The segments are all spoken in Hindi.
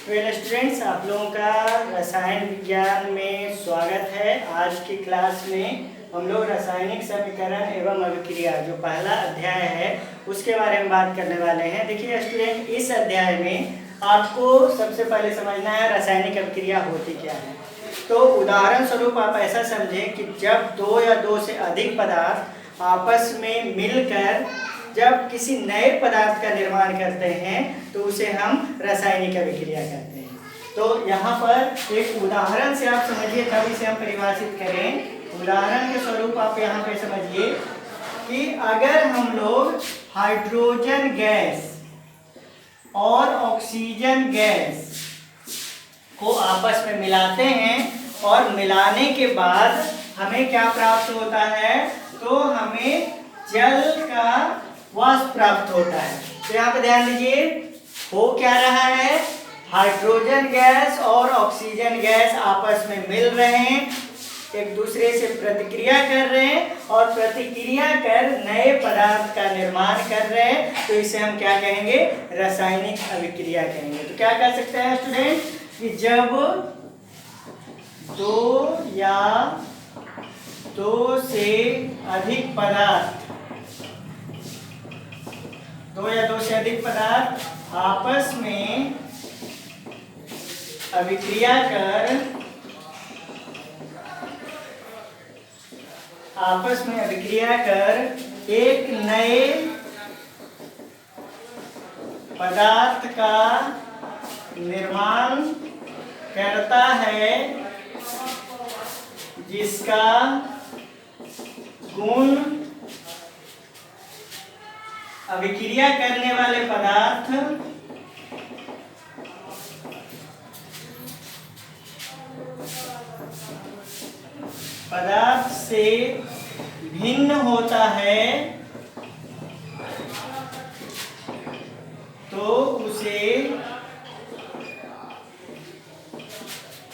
स्टूडेंट्स, आप लोगों का रसायन विज्ञान में स्वागत है। आज की क्लास में हम लोग रासायनिक समीकरण एवं अभिक्रिया जो पहला अध्याय है उसके बारे में बात करने वाले हैं। देखिए स्टूडेंट, इस अध्याय में आपको सबसे पहले समझना है रासायनिक अभिक्रिया होती क्या है। तो उदाहरण स्वरूप आप ऐसा समझें कि जब दो या दो से अधिक पदार्थ आपस में मिलकर जब किसी नए पदार्थ का निर्माण करते हैं तो उसे हम रासायनिक अभिक्रिया कहते हैं। तो यहाँ पर एक उदाहरण से आप समझिए, तब इसे हम परिभाषित करें। उदाहरण के स्वरूप आप यहाँ पे समझिए कि अगर हम लोग हाइड्रोजन गैस और ऑक्सीजन गैस को आपस में मिलाते हैं और मिलाने के बाद हमें क्या प्राप्त होता है, तो हमें जल का वाष्प प्राप्त होता है। तो यहाँ पे ध्यान दीजिए, हो क्या रहा है, हाइड्रोजन गैस और ऑक्सीजन गैस आपस में मिल रहे हैं, एक दूसरे से प्रतिक्रिया कर रहे हैं और प्रतिक्रिया कर नए पदार्थ का निर्माण कर रहे हैं। तो इसे हम क्या कहेंगे, रासायनिक अभिक्रिया कहेंगे। तो क्या कह सकते हैं स्टूडेंट कि जब दो या दो से अधिक पदार्थ आपस में अभिक्रिया कर एक नए पदार्थ का निर्माण करता है जिसका गुण अभिक्रिया करने वाले पदार्थ से भिन्न होता है, तो उसे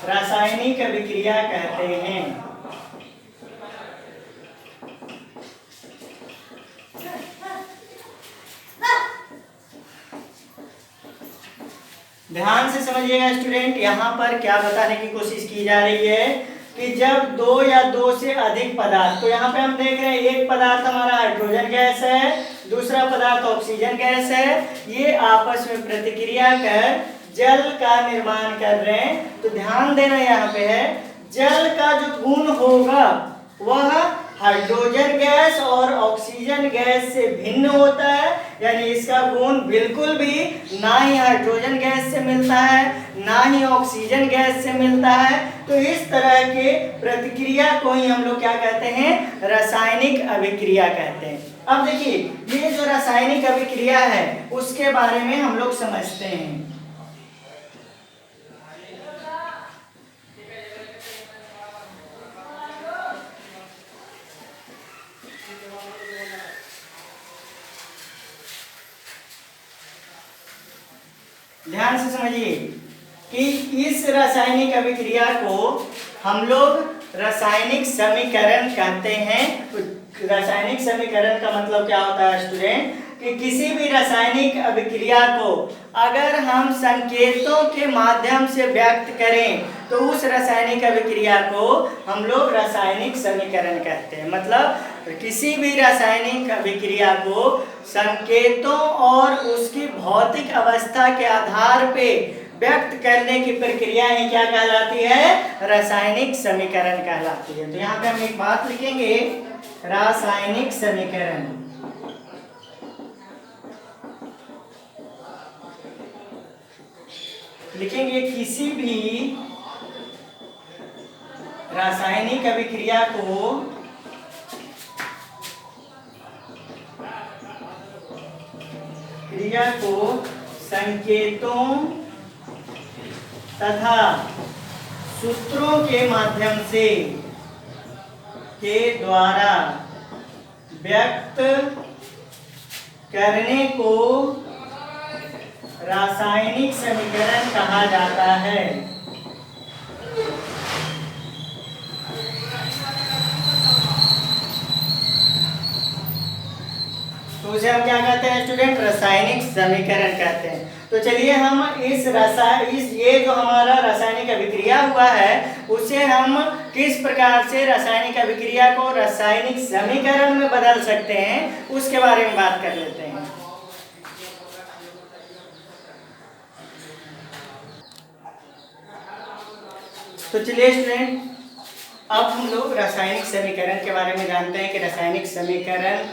रासायनिक अभिक्रिया कहते हैं। ध्यान से समझिएगा स्टूडेंट, यहाँ पर क्या बताने की कोशिश की जा रही है कि जब दो या दो से अधिक पदार्थ, तो यहाँ पे हम देख रहे हैं एक पदार्थ हमारा हाइड्रोजन गैस है, दूसरा पदार्थ ऑक्सीजन गैस है, ये आपस में प्रतिक्रिया कर जल का निर्माण कर रहे हैं। तो ध्यान देना यहाँ पे है, जल का जो गुण होगा वह हाइड्रोजन गैस और ऑक्सीजन गैस से भिन्न होता है, यानी इसका गुण बिल्कुल भी ना ही हाइड्रोजन गैस से मिलता है ना ही ऑक्सीजन गैस से मिलता है। तो इस तरह के प्रतिक्रिया को ही हम लोग क्या कहते हैं, रासायनिक अभिक्रिया कहते हैं। अब देखिए, ये जो रासायनिक अभिक्रिया है उसके बारे में हम लोग समझते हैं। ध्यान से समझिए कि इस रासायनिक अभिक्रिया को हम लोग रासायनिक समीकरण कहते हैं। तो रासायनिक समीकरण का मतलब क्या होता है स्टूडेंट, कि किसी भी रासायनिक अभिक्रिया को अगर हम संकेतों के माध्यम से व्यक्त करें तो उस रासायनिक अभिक्रिया को हम लोग रासायनिक समीकरण कहते हैं। मतलब किसी भी रासायनिक अभिक्रिया को संकेतों और उसकी भौतिक अवस्था के आधार पे व्यक्त करने की प्रक्रिया ही क्या कहलाती है, रासायनिक समीकरण कहलाती है। तो यहाँ पे हम एक बात लिखेंगे, रासायनिक समीकरण। लिखेंगे किसी भी रासायनिक अभिक्रिया को संकेतों तथा सूत्रों के माध्यम से के द्वारा व्यक्त करने को रासायनिक समीकरण कहा जाता है। तो उसे हम क्या कहते हैं स्टूडेंट, रासायनिक समीकरण कहते हैं। तो चलिए हम इस ये जो हमारा रासायनिक अभिक्रिया हुआ है उसे हम किस प्रकार से रासायनिक अभिक्रिया को रासायनिक समीकरण में बदल सकते हैं उसके बारे में बात कर लेते हैं। तो चलिए स्टूडेंट, अब हम लोग रासायनिक समीकरण के बारे में जानते हैं कि रासायनिक समीकरण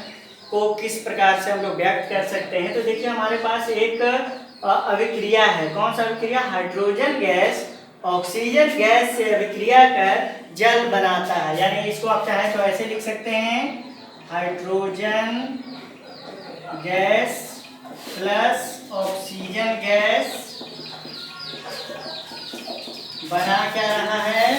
को किस प्रकार से हम लोग व्यक्त कर सकते हैं। तो देखिए हमारे पास एक अभिक्रिया है। कौन सा अभिक्रिया? हाइड्रोजन गैस ऑक्सीजन गैस से अभिक्रिया कर जल बनाता है। यानी इसको आप चाहें तो ऐसे लिख सकते हैं, hydrogen gas plus oxygen gas बना क्या रहा है?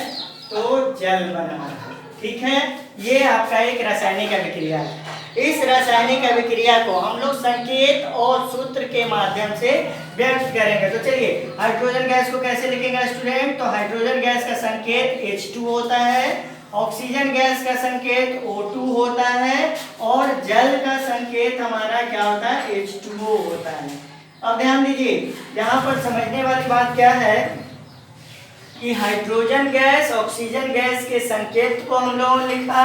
तो जल बना रहा है। ठीक है, ये आपका एक रासायनिक अभिक्रिया है। इस रासायनिक अभिक्रिया को हम लोग संकेत और सूत्र के माध्यम से व्यक्त करेंगे। तो चलिए हाइड्रोजन गैस को कैसे लिखेंगे स्टूडेंट? तो हाइड्रोजन गैस का संकेत H2 होता है, ऑक्सीजन गैस का संकेत O2 होता है और जल का संकेत हमारा क्या होता है? H2O होता है। अब ध्यान दीजिए, यहाँ पर समझने वाली बात क्या है कि हाइड्रोजन गैस ऑक्सीजन गैस के संकेत को हम लोगों ने लिखा,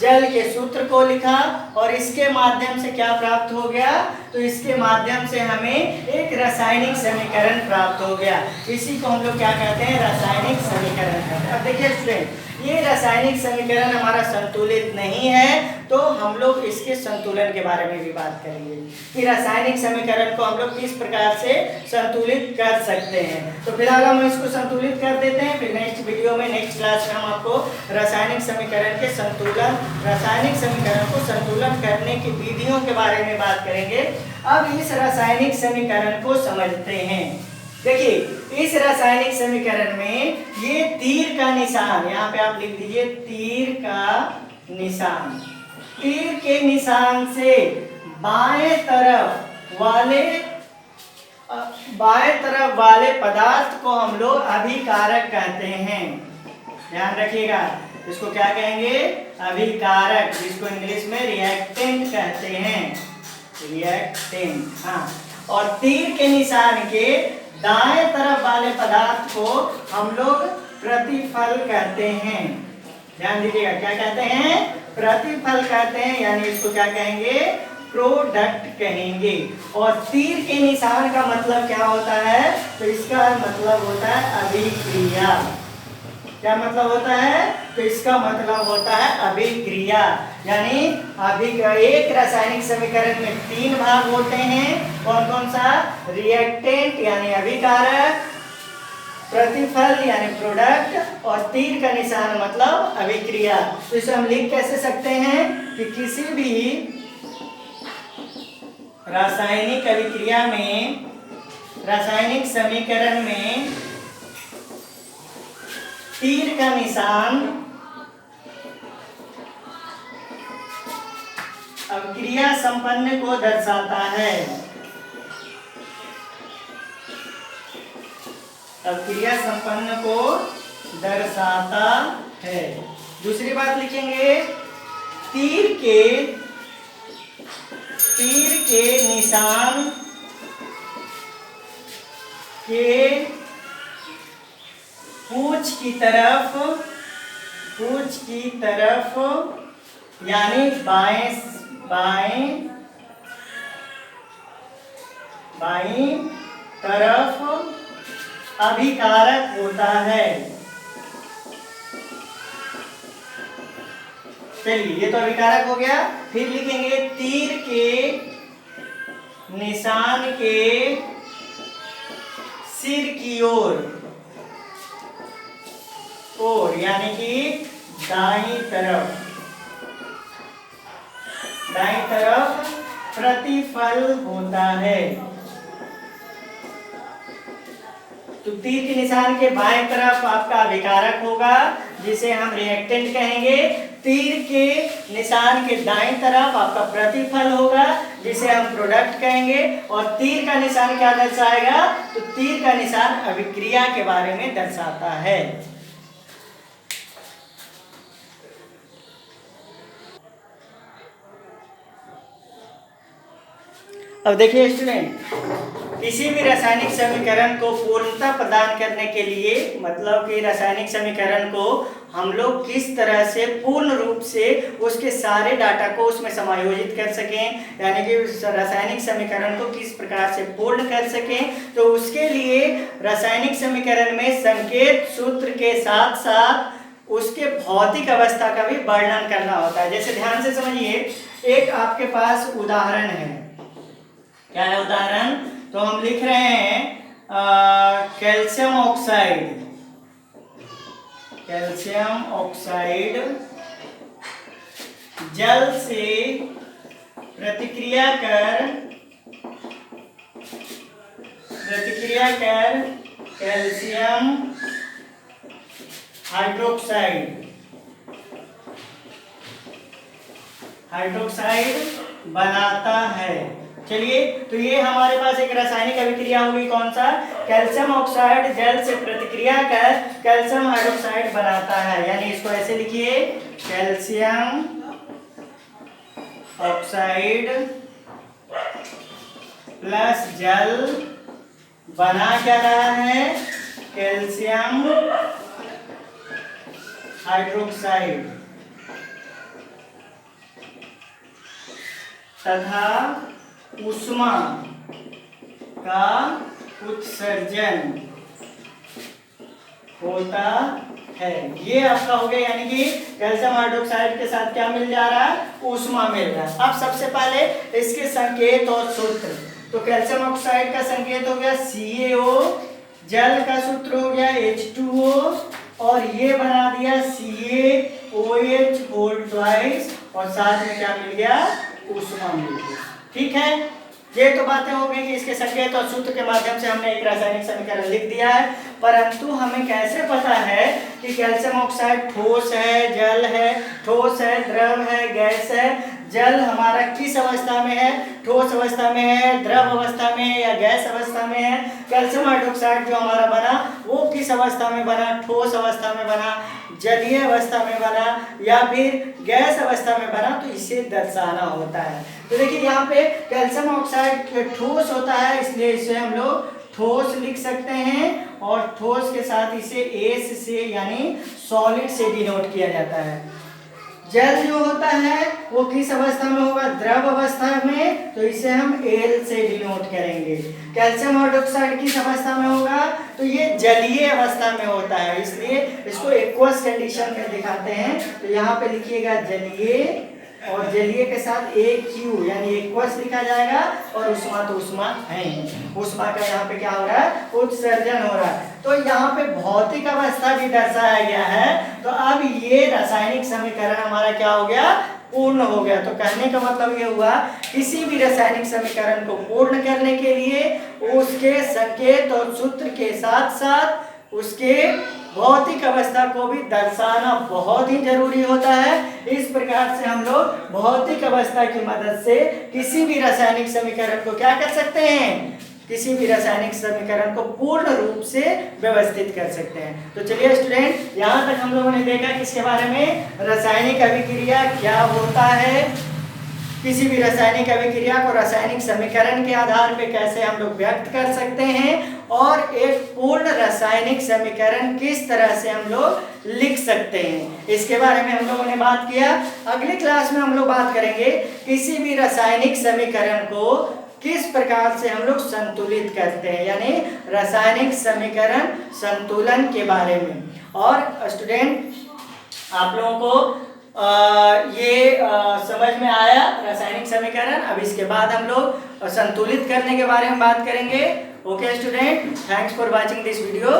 जल के सूत्र को लिखा और इसके माध्यम से क्या प्राप्त हो गया? तो इसके माध्यम से हमें एक रासायनिक समीकरण प्राप्त हो गया। इसी को हम लोग क्या कहते हैं? रासायनिक समीकरण कहते हैं। अब देखिए स्टूडेंट, ये रासायनिक समीकरण हमारा संतुलित नहीं है, तो हम लोग इसके संतुलन के बारे में भी बात करेंगे कि रासायनिक समीकरण को हम लोग किस प्रकार से संतुलित कर सकते हैं। तो फिलहाल हम इसको संतुलित कर देते हैं, फिर नेक्स्ट वीडियो में नेक्स्ट क्लास में हम आपको रासायनिक समीकरण को संतुलन करने की विधियों के बारे में बात करेंगे। अब इस रासायनिक समीकरण को समझते हैं। देखिए इस रासायनिक समीकरण में ये तीर का निशान, यहाँ पे आप लिख दीजिए तीर का निशान। तीर के निशान से बाएं तरफ वाले पदार्थ को हम लोग अभिकारक कहते हैं। ध्यान रखिएगा, इसको क्या कहेंगे? अभिकारक, जिसको इंग्लिश में रिएक्टेंट कहते हैं। रिएक्टेंट, हाँ। और तीर के निशान के दाएं तरफ वाले पदार्थ को हम लोग प्रतिफल कहते हैं। ध्यान दीजिएगा, क्या कहते हैं? प्रतिफल कहते हैं, यानी इसको क्या कहेंगे? प्रोडक्ट कहेंगे। और तीर के निशान का मतलब क्या होता है? तो इसका मतलब होता है अभिक्रिया। क्या मतलब होता है? तो इसका मतलब होता है अभिक्रिया। यानी एक रासायनिक समीकरण में 3 भाग होते हैं। कौन कौन सा? रिएक्टेंट यानी अभिकारक, प्रतिफल यानी प्रोडक्ट और तीर का निशान मतलब अभिक्रिया। तो इसे हम लिख कैसे सकते हैं कि किसी भी रासायनिक अभिक्रिया में, रासायनिक समीकरण में तीर का निशान अभिक्रिया संपन्न को दर्शाता है। अभिक्रिया संपन्न को दर्शाता है। दूसरी बात लिखेंगे, तीर के निशान के पूंछ की तरफ यानी बाएं तरफ अभिकारक होता है। चलिए ये तो अभिकारक हो गया। फिर लिखेंगे तीर के निशान के सिर की ओर यानी कि दाईं तरफ प्रतिफल होता है। तो तीर के निशान के बाएं तरफ आपका अभिकारक होगा, जिसे हम रिएक्टेंट कहेंगे। तीर के निशान के दाईं तरफ आपका प्रतिफल होगा, जिसे हम प्रोडक्ट कहेंगे। और तीर का निशान क्या दर्शाएगा? तो तीर का निशान अभिक्रिया के बारे में दर्शाता है। अब देखिए स्टूडेंट, किसी भी रासायनिक समीकरण को पूर्णता प्रदान करने के लिए, मतलब कि रासायनिक समीकरण को हम लोग किस तरह से पूर्ण रूप से उसके सारे डाटा को उसमें समायोजित कर सकें, यानी कि रासायनिक समीकरण को किस प्रकार से पूर्ण कर सकें, तो उसके लिए रासायनिक समीकरण में संकेत सूत्र के साथ साथ उसके भौतिक अवस्था का भी वर्णन करना होता है। जैसे ध्यान से समझिए, एक आपके पास उदाहरण है। क्या है उदाहरण? तो हम लिख रहे हैं कैल्शियम ऑक्साइड। कैल्शियम ऑक्साइड जल से प्रतिक्रिया कर कैल्शियम हाइड्रोक्साइड बनाता है। चलिए, तो ये हमारे पास एक रासायनिक अभिक्रिया हुई, कौन सा? कैल्शियम ऑक्साइड जल से प्रतिक्रिया कर कैल्शियम हाइड्रोक्साइड बनाता है। यानी इसको ऐसे लिखिए, कैल्शियम ऑक्साइड प्लस जल बना क्या रहा है? कैल्शियम हाइड्रोक्साइड तथा ऊष्मा का उत्सर्जन होता है। ये आपका हो गया, यानी कि कैल्शियम हाइड्रोक्साइड के साथ क्या मिल जा रहा है? ऊष्मा मिल रहा है। अब सबसे पहले इसके संकेत और सूत्र। तो कैल्शियम ऑक्साइड का संकेत हो गया CaO, जल का सूत्र हो गया H2O, और ये बना दिया CaOH होल ट्वाइस, और साथ में क्या मिल गया? ऊष्मा मिल गई। ठीक है, ये तो बातें हो गई कि इसके संकेत और सूत्र के माध्यम से हमने एक रासायनिक समीकरण लिख दिया है। परंतु हमें कैसे पता है कि कैल्शियम ऑक्साइड ठोस है, जल है, ठोस है, द्रव है, गैस है? जल हमारा किस अवस्था में है? ठोस अवस्था में है, द्रव अवस्था में है, या गैस अवस्था में है? कैल्शियम हाइड्रोक्साइड जो हमारा बना वो किस अवस्था में बना? ठोस अवस्था में बना, जलीय अवस्था में बना, या फिर गैस अवस्था में बना? तो इसे दर्शाना होता है। तो देखिए, यहाँ पे कैल्शियम ऑक्साइड ठोस होता है, इसलिए इसे हम लोग ठोस लिख सकते हैं, और ठोस के साथ इसे एस से यानी सॉलिड से डिनोट किया जाता है। जल जो होता है वो किस अवस्था में होगा? द्रव अवस्था में, तो इसे हम एल से डिनोट करेंगे। कैल्शियम हाइड्रोक्साइड किस अवस्था में होगा? तो ये जलीय अवस्था में होता है, इसलिए इसको एक्वस कंडीशन में दिखाते हैं। तो यहाँ पे लिखिएगा जलीय, और जलीय के साथ AQ यानी एक्वस लिखा जाएगा, और ऊष्मा तो ऊष्मा है, ऊष्मा का यहाँ पे क्या हो रहा है? उत्सर्जन हो रहा है। तो यहाँ पे भौतिक अवस्था भी दर्शाया गया है। तो अब ये रासायनिक समीकरण हमारा क्या हो गया? पूर्ण हो गया। तो कहने का मतलब ये हुआ, किसी भी रासायनिक समीकरण को पूर्ण करने के लिए उसके संकेत और सूत्र के साथ साथ उसके भौतिक अवस्था को भी दर्शाना बहुत ही जरूरी होता है। इस प्रकार से हम लोग भौतिक अवस्था की मदद से किसी भी रासायनिक समीकरण को क्या कर सकते हैं? किसी भी रासायनिक समीकरण को पूर्ण रूप से व्यवस्थित कर सकते हैं। तो चलिए स्टूडेंट, यहाँ तक हम लोगों ने देखा किसके बारे में? रासायनिक अभिक्रिया क्या होता है, किसी भी रासायनिक अभिक्रिया को रासायनिक समीकरण के आधार पे कैसे हम लोग व्यक्त कर सकते हैं, और एक पूर्ण रासायनिक समीकरण किस तरह से हम लोग लिख सकते हैं, इसके बारे में हम लोगों ने बात किया। अगली क्लास में हम लोग बात करेंगे किसी भी रासायनिक समीकरण को किस प्रकार से हम लोग संतुलित करते हैं, यानी रासायनिक समीकरण संतुलन के बारे में। और स्टूडेंट, आप लोगों को ये समझ में आया रासायनिक समीकरण। अब इसके बाद हम लोग संतुलित करने के बारे में बात करेंगे। Okay student, thanks for watching this video.